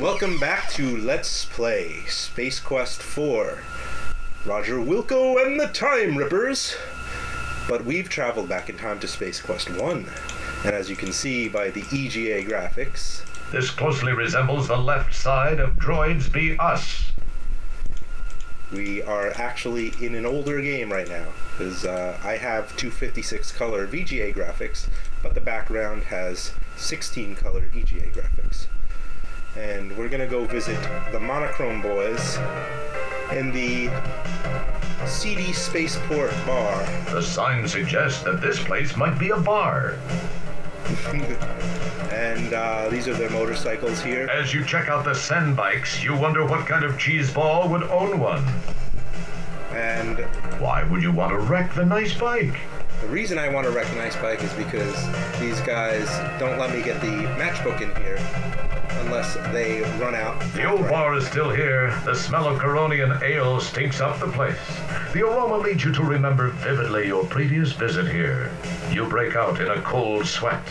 Welcome back to Let's Play Space Quest IV. Roger Wilco and the Time Rippers. But we've traveled back in time to Space Quest I. And as you can see by the EGA graphics, this closely resembles the left side of Droids Be Us. We are actually in an older game right now, because I have 256 color VGA graphics, but the background has 16 color EGA graphics. And we're gonna go visit the Monochrome Boys in the CD Spaceport Bar. The sign suggests that this place might be a bar. And these are their motorcycles here. As you check out the Sen bikes, you wonder what kind of cheeseball would own one. And why would you want to wreck the nice bike? The reason I want to wreck the nice bike is because these guys don't let me get the matchbook in here unless they run out. The old bar is still here. The smell of Coronian ale stinks up the place. The aroma leads you to remember vividly your previous visit here. You break out in a cold sweat.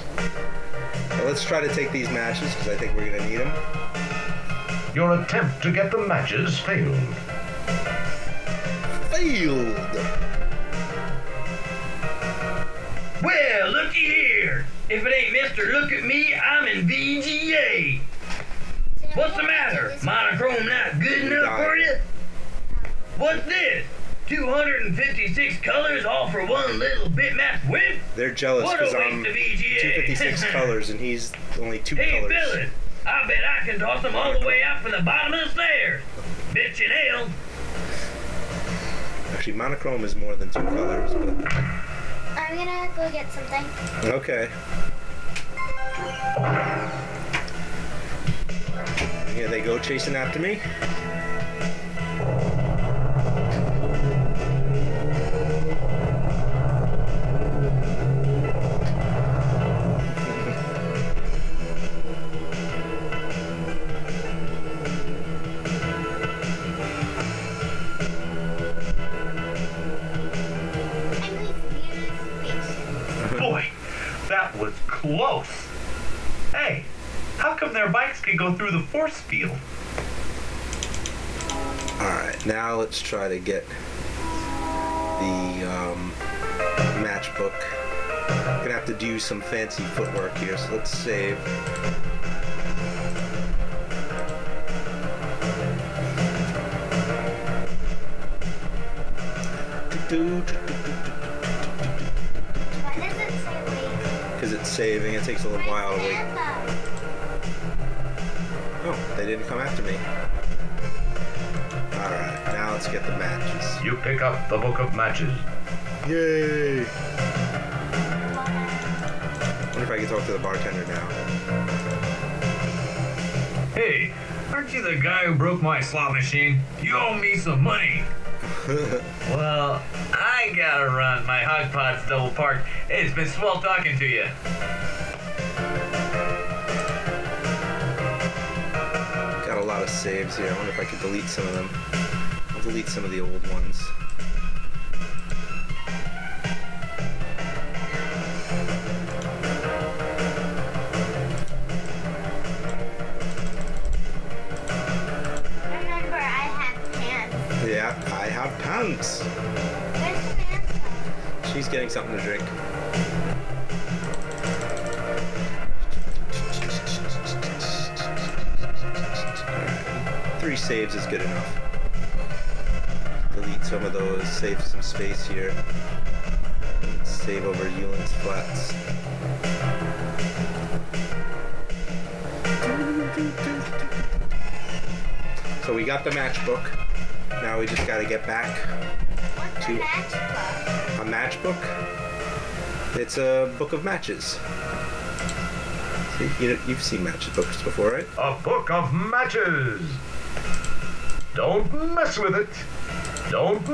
So let's try to take these matches, because I think we're going to need them. Your attempt to get the matches failed. Failed! Well, looky here. If it ain't Mr. Look at Me, I'm in VGA. What's the matter? Monochrome not good enough for you? What's this? 256 colors all for one little bitmap whip? They're jealous because I'm 256 colors and he's only 2 colors. Hey, Phyllis, I bet I can toss them all the way out from the bottom of the stairs. Bitch and ale. Actually, monochrome is more than 2 colors, but... I'm gonna go get something. Okay. Here they go chasing after me. Boy, that was close. Hey, how come their bikes can go through the force field? Alright, now let's try to get the matchbook. I'm gonna have to do some fancy footwork here, so let's save. Because it's saving, it takes a little while to wait. Oh, they didn't come after me. Alright, now let's get the matches. You pick up the book of matches. Yay! Wonder if I can talk to the bartender now. Hey, aren't you the guy who broke my slot machine? You owe me some money. Well, I gotta run. My hog pod's double parked. Hey, it's been swell talking to you. Got a lot of saves here. I wonder if I could delete some of them. I'll delete some of the old ones. Remember, I have pants. Yeah, I have pants. Where's the pants? She's getting something to drink. Alright, 3 saves is good enough. Delete some of those, save some space here. Save over Euling's Flats. So we got the matchbook. Now we just gotta get back What's to a matchbook? a matchbook. It's a book of matches. See, you've seen matches books before, right? A book of matches. Don't mess with it. Don't.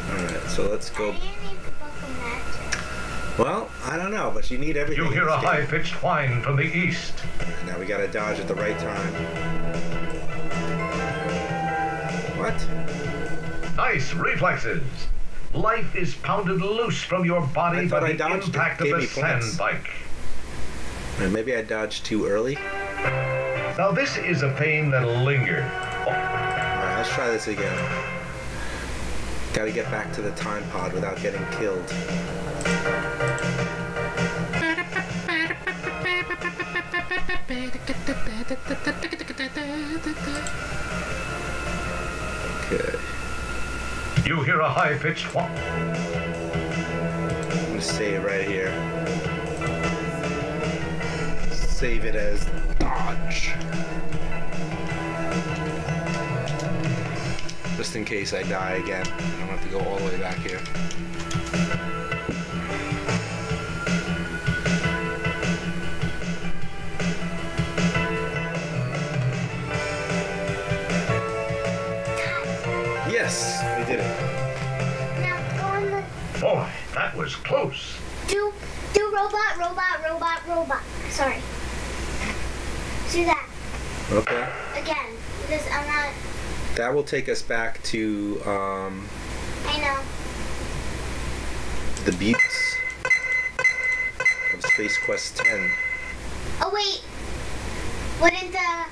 Alright, so let's go. Why do you need the book of matches? Well, I don't know, but you need everything. You hear in a this game. high-pitched whine from the east. Now we gotta dodge at the right time. What? Nice reflexes. Life is pounded loose from your body by the impact of the points. sand bike. Maybe I dodged too early. Now this is a pain that'll linger. Alright, let's try this again. Gotta get back to the time pod without getting killed. Okay. You hear a high-pitched whop. I'm gonna save right here. Save it as dodge. Just in case I die again. I don't have to go all the way back here. Yes, we did it. Now go on the Boy, that was close. do robot. Sorry. Do that Okay. again because I'm not. That will take us back to I know. the buttes of Space Quest X. Oh wait. Wouldn't the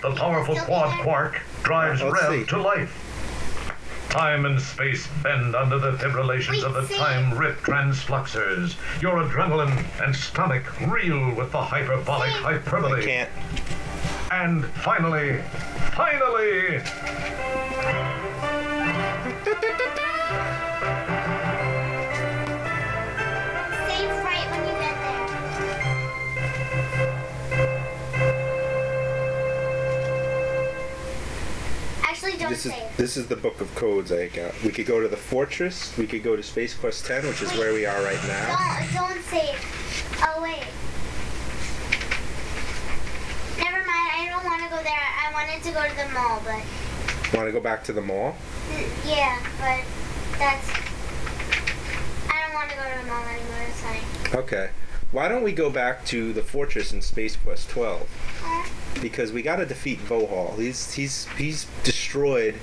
The powerful quad quark drives Let's Rev see. to life. Time and space bend under the fibrillations of the Wait, see. time rip transfluxers. Your adrenaline and stomach reel with the hyperbolic See. hyperbole. I can't. And finally, save right when you get there? Actually, don't save. This is the book of codes I got. We could go to the fortress. We could go to Space Quest X, which is where we are right now. Don't save. Oh wait. Never mind. I don't want to go there. I wanted to go to the mall, but Want to go back to the mall? yeah, but that's. I don't want to go to the mall anymore. It's fine. Okay. Why don't we go back to the fortress in Space Quest XII? Because we got to defeat Vohaul. He's destroyed.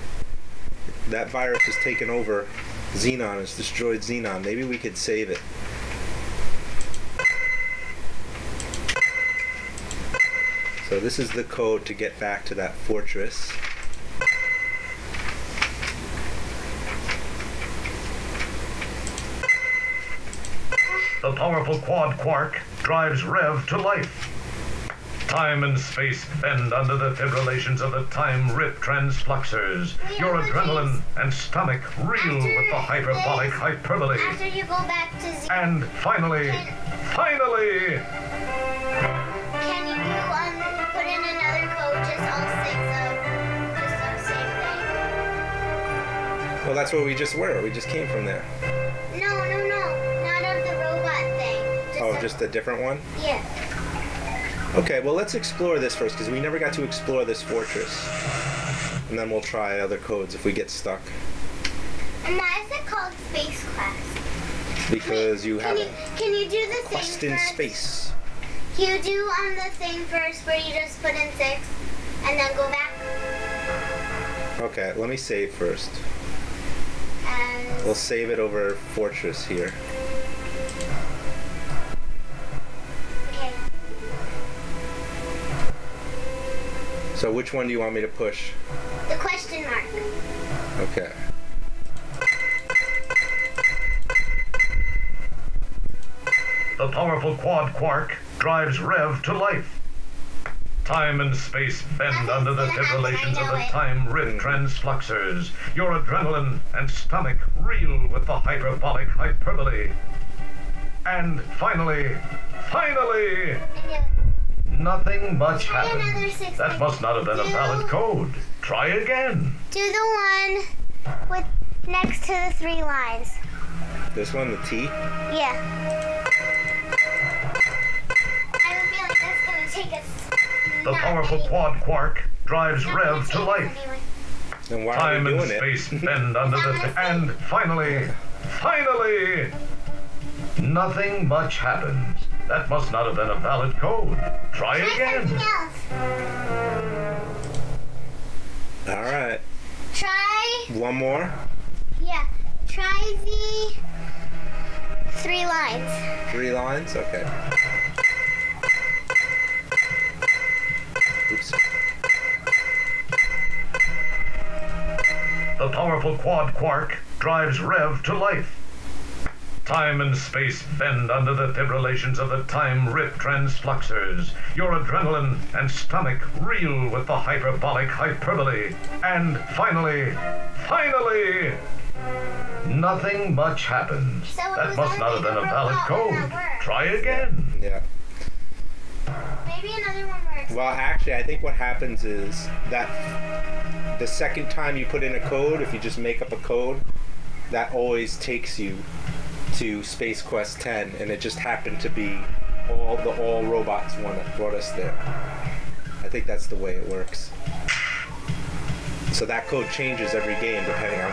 That virus has taken over Xenon. Has destroyed Xenon. Maybe we could save it. So this is the code to get back to that fortress. the powerful quad quark drives Rev to life. Time and space bend under the fibrillations of the time rip transfluxers. Your adrenaline and stomach reel with the hyperbolic hyperbole. After you go back to Z, And finally, can you put in another code, just all six of the same thing? Well, that's where we just were. We just came from there. No, not of the robot thing. Just a different one? Yeah. Okay, well, let's explore this first, because we never got to explore this fortress. And then we'll try other codes if we get stuck. And why is it called Space Quest? Because you have a Can you do the quest thing in first? space. Can you do the thing first where you just put in 6 and then go back? Okay, let me save first. And We'll save it over fortress here. okay. So which one do you want me to push? The question mark. Okay. the powerful quad quark drives Rev to life. Time and space bend under the fibrillations of the time rip transfluxers. Your adrenaline and stomach reel with the hyperbolic hyperbole. And finally, And nothing much Try another happened. 6 That must not have been a valid code. Try again. do the one with next to the 3 lines. This one, the T? Yeah. I have a feeling that's gonna take us. The not powerful anywhere. quad quark drives Not gonna Rev take to us life. anywhere. Then why Time are we and doing space it? bend under the... And finally, nothing much happens. That must not have been a valid code. Try Try something again. else. Alright. Try, One more? yeah, try the 3 lines. 3 lines? Okay. powerful quad quark drives Rev to life. Time and space bend under the fibrillations of the time-rip transfluxers. Your adrenaline and stomach reel with the hyperbolic hyperbole. And finally, nothing much happens. So it That was must not have been a valid only the robot code. that worked. Try again. Yeah. Maybe another one works. Well, actually, I think what happens is that the second time you put in a code, if you just make up a code, that always takes you to Space Quest X, and it just happened to be all robots one that brought us there. I think that's the way it works. So that code changes every game depending on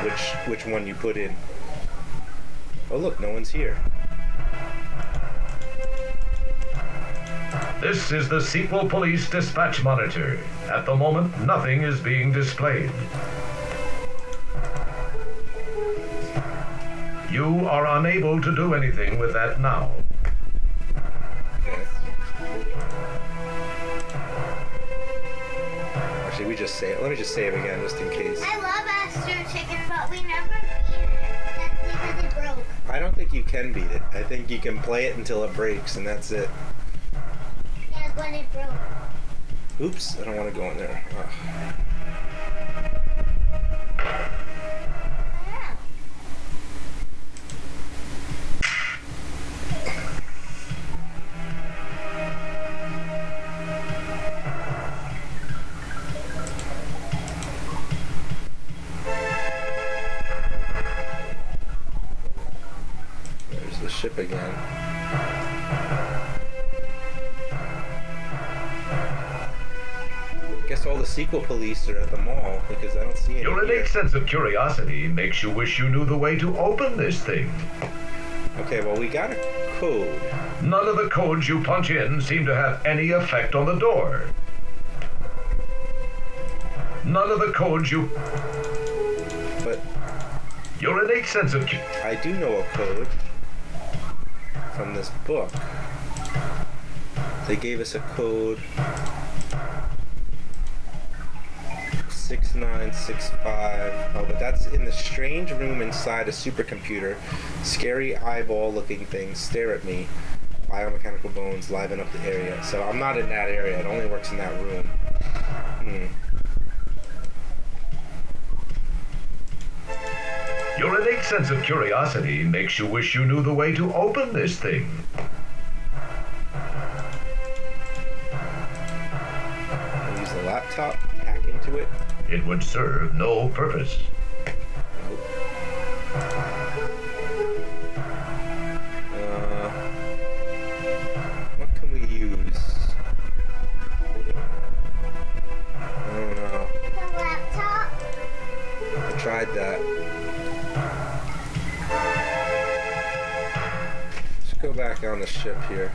which one you put in. Oh look, no one's here. This is the Sequel Police Dispatch Monitor. At the moment, nothing is being displayed. You are unable to do anything with that now. Okay. Actually, let me just save again just in case. I love Astro Chicken, but we never beat it. That's because it broke. I don't think you can beat it. I think you can play it until it breaks, and that's it. Yeah, when it broke. Oops, I don't want to go in there. Ugh. Yeah. There's the ship again. Guess all the sequel police are at the mall because I don't see any Your here. innate sense of curiosity makes you wish you knew the way to open this thing. Okay, well we got a code. None of the codes you punch in seem to have any effect on the door. None of the codes you... But Your innate sense of... I do know a code from this book. They gave us a code 6965. Oh, but that's in the strange room inside a supercomputer. Scary eyeball-looking things stare at me. Biomechanical bones liven up the area. So I'm not in that area. It only works in that room. Your innate sense of curiosity makes you wish you knew the way to open this thing. I'll use the laptop, hack into it. It would serve no purpose. Nope. What can we use? I don't know. The laptop. I tried that. Let's go back on the ship here.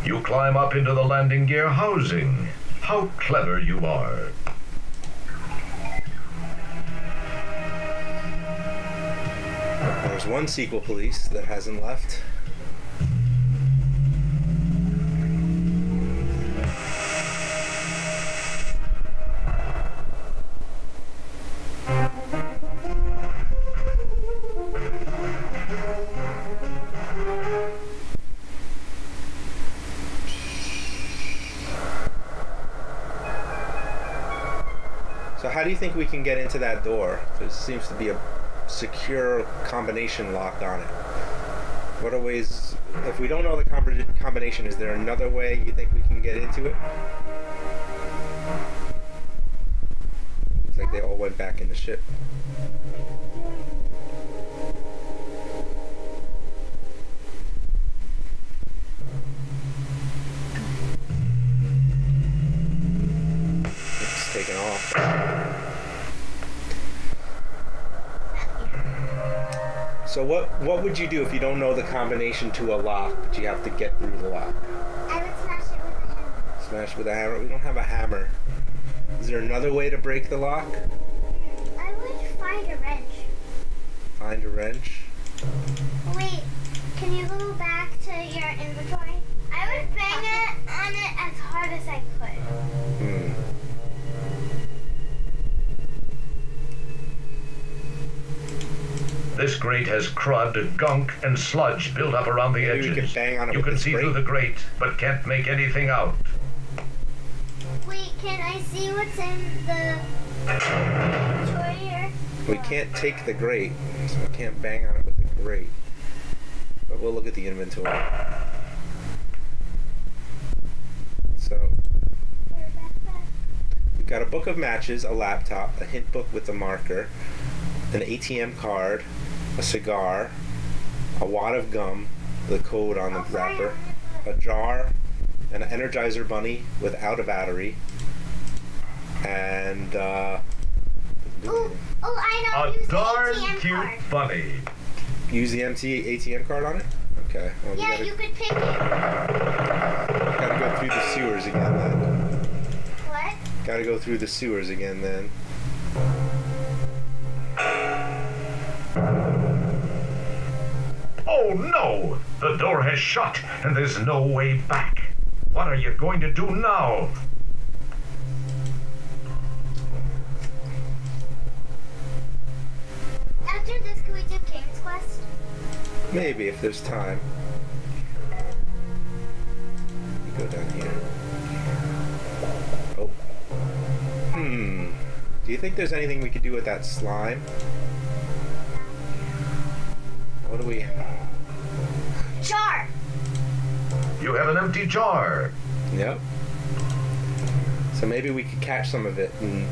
You climb up into the landing gear housing. How clever you are. There's one sequel police that hasn't left. So how do you think we can get into that door? There seems to be a secure combination lock on it. What are ways, if we don't know the combination, is there another way you think we can get into it? Looks like they all went back in the ship. It's taken off. So what would you do if you don't know the combination to a lock, but you have to get through the lock? I would smash it with a hammer. Smash with a hammer? We don't have a hammer. Is there another way to break the lock? I would find a wrench. Find a wrench? Wait, can you go back to your inventory? I would bang it on it as hard as I could. grate has crud, gunk, and sludge built up around the Maybe we edges. could bang on it You with can this see grate. through the grate, but can't make anything out. Wait, can I see what's in the inventory here? We can't take the grate, so we can't bang on it with the grate. But we'll look at the inventory. So, we've got a book of matches, a laptop, a hint book with a marker, an ATM card, a cigar, a wad of gum, the code on the wrapper, a jar, an Energizer bunny without a battery, and Oh, I know. A Use the darn ATM cute card. bunny. use the MT ATM card on it? Okay. Well, Yeah, you could pick it. gotta go through the sewers again then. What? Gotta go through the sewers again then. Oh no! The door has shut, and there's no way back. What are you going to do now? After this, can we do King's Quest? Maybe if there's time. Go down here. Oh. Do you think there's anything we could do with that slime? What do we... Jar. You have an empty jar. Yep. So maybe we could catch some of it, and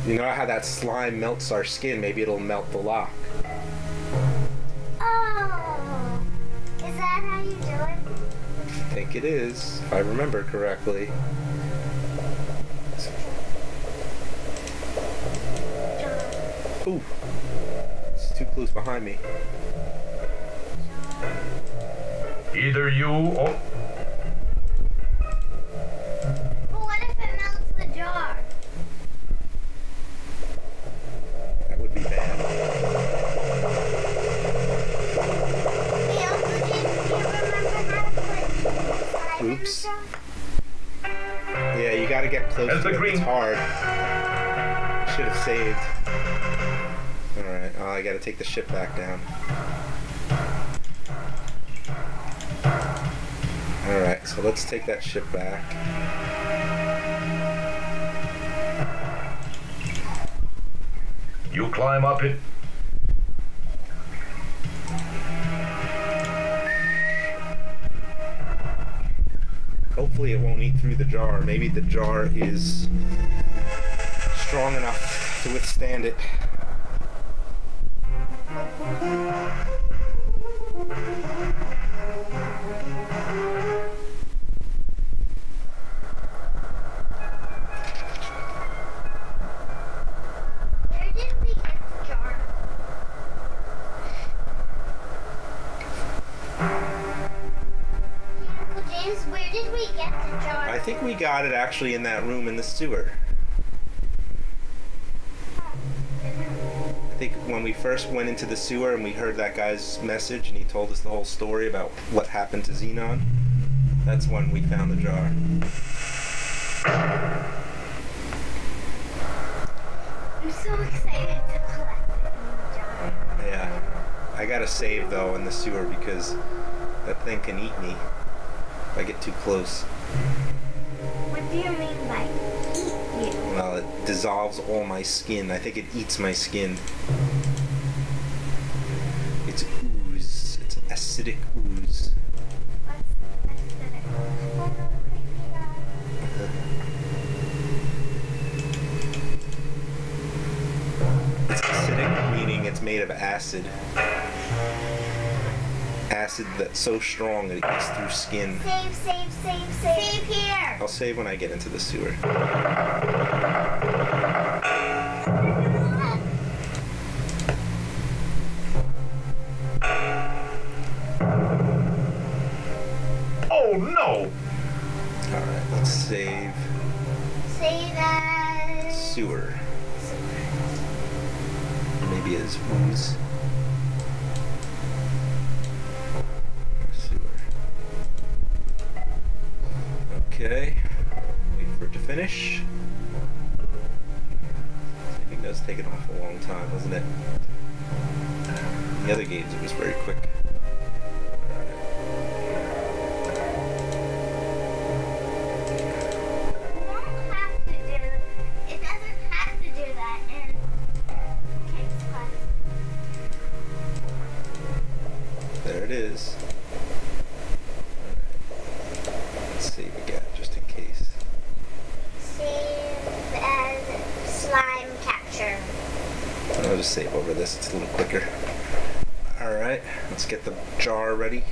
you know how that slime melts our skin? Maybe it'll melt the lock. Oh. Is that how you do it? I think it is, if I remember correctly. Ooh. It's too close behind me. Either you or... But what if it melts the jar? That would be bad. Hey, Uncle James, do you remember how to put slime in the Oops. jar? Yeah, you gotta get close As to the it. green- It's hard. Should have saved. Alright, oh, I gotta take the ship back down. Alright, so let's take that ship back. You climb up it. Hopefully it won't eat through the jar. Maybe the jar is strong enough to withstand it. Where did we get the jar? Uncle James, where did we get the jar? I think we got it actually in that room in the sewer. I think when we first went into the sewer and we heard that guy's message and he told us the whole story about what happened to Xenon, that's when we found the jar. I'm so excited to collect the jar. Yeah. I gotta save though in the sewer because that thing can eat me if I get too close. What do you mean by eat you? Well, it dissolves all my skin. I think it eats my skin. It's ooze. It's acidic ooze. What's acidic? Oh no, creepy guy. It's acidic, meaning it's made of acid. Acid that's so strong that it gets through skin. Save, save, save, save. Save here. I'll save when I get into the sewer. Oh no! Alright, let's save Save as... sewer. Maybe as ooze. Sewer. Okay. Wait for it to finish. Saving does take an awful long time, doesn't it? the other games it was very quick. There it is. Let's save again, just in case. Save as slime capture. I'll just save over this, it's a little quicker. Alright, let's get the jar ready.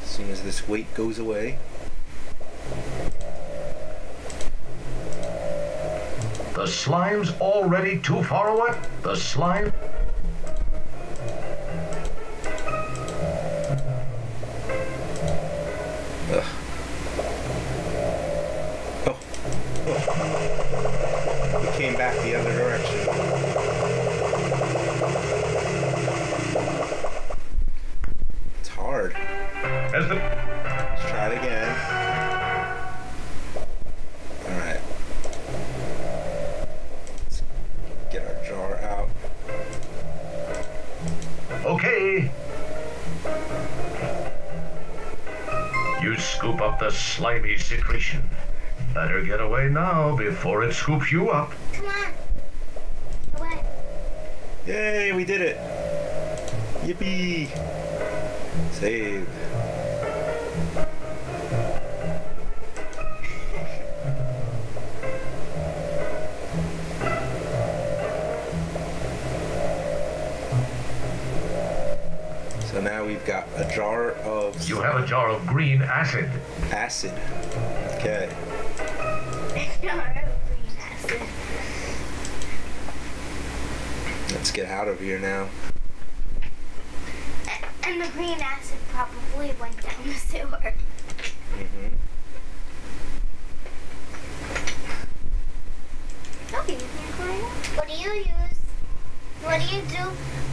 As soon as this weight goes away. The slime's already too far away. The slime. Ugh. Oh. Oh. It came back the other direction. It's hard. As the Let's try it again. Alright. Let's get our jar out. Okay. You scoop up the slimy secretion. Better get away now before it scoops you up. Come on. Away. Yay, we did it! Yippee! Save. So now we've got a jar of You have a jar of green acid. acid. Okay. Green acid. Let's get out of here now. And the green acid probably went down the sewer. Mm-hmm. Okay, you can't climb it. What do you use? What do you do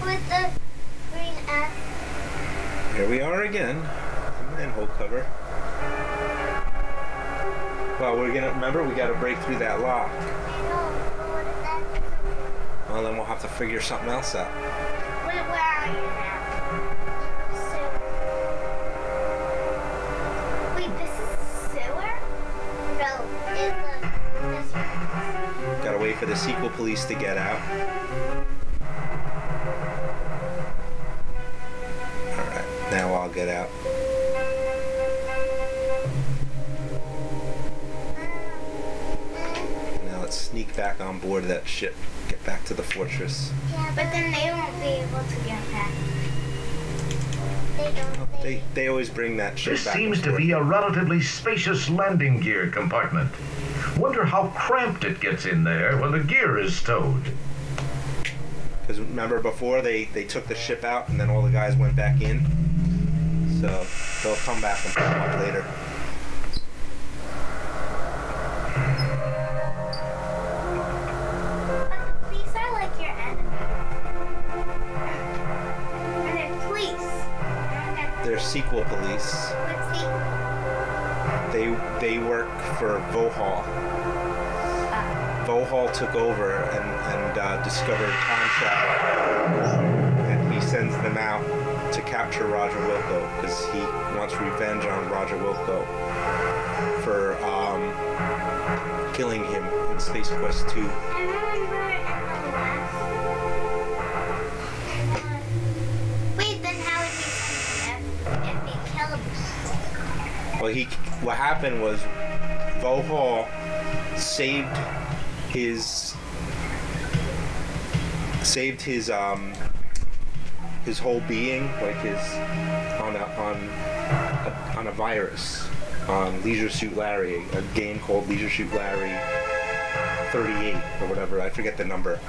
with the green acid? Here we are again. Manhole cover. Well, we're gonna remember we gotta break through that lock. I know, but what is that? Well, then we'll have to figure something else out. Where are you now? Sewer. Wait, this is sewer? No, this one. Gotta wait for the sequel police to get out. Alright, now I'll get out. Now let's sneak back on board that ship. Get back to the fortress. Yeah, but then they won't be able to get back. They always bring that ship This back. seems to be a relatively spacious landing gear compartment. Wonder how cramped it gets in there when the gear is stowed. Because remember before they took the ship out and then all the guys went back in. So they'll come back and pick them up later. But the police are like your enemy. And they're police. They're sequel police. What's he? They work for Vohaul. Vohaul took over and discovered time travel, and he sends them out to capture Roger Wilco because he wants revenge on Roger Wilco for killing him in Space Quest II. I remember in the last. Wait, then how would he send them if he killed them? Well, what happened was Vohaul saved his whole being, like on a virus on Leisure Suit Larry, a game called Leisure Suit Larry 38 or whatever, I forget the number,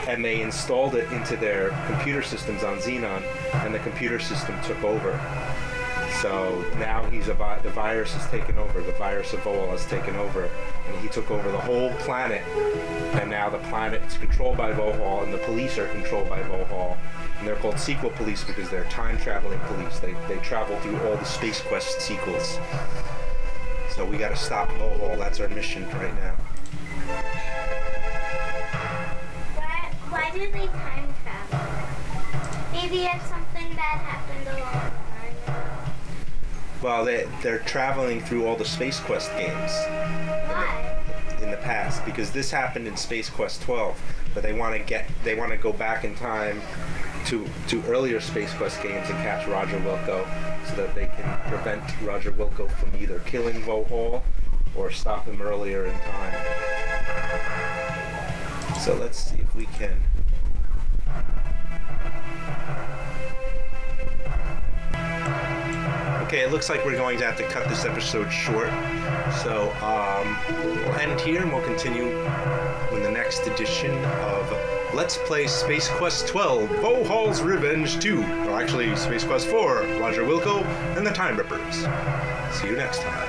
and they installed it into their computer systems on Xenon, and the computer system took over. So now the virus has taken over. The virus of Vohaul has taken over, and he took over the whole planet. And now the planet is controlled by Vohaul, and the police are controlled by Vohaul. And they're called sequel police because they're time-traveling police. They travel through all the Space Quest sequels. So we got to stop Vohaul. That's our mission right now. Why do they time travel? Maybe if something bad happened a long time ago. Well, they're traveling through all the Space Quest games Why? in the past because this happened in Space Quest XII, but they want to go back in time to earlier Space Quest games and catch Roger Wilco so that they can prevent Roger Wilco from either killing Vohaul or stop him earlier in time. So let's see if we can. Okay, it looks like we're going to have to cut this episode short. So we'll end here and we'll continue in the next edition of Let's Play Space Quest XII, Vohaul's Revenge 2. Or actually, Space Quest IV, Roger Wilco and the Time Rippers. See you next time.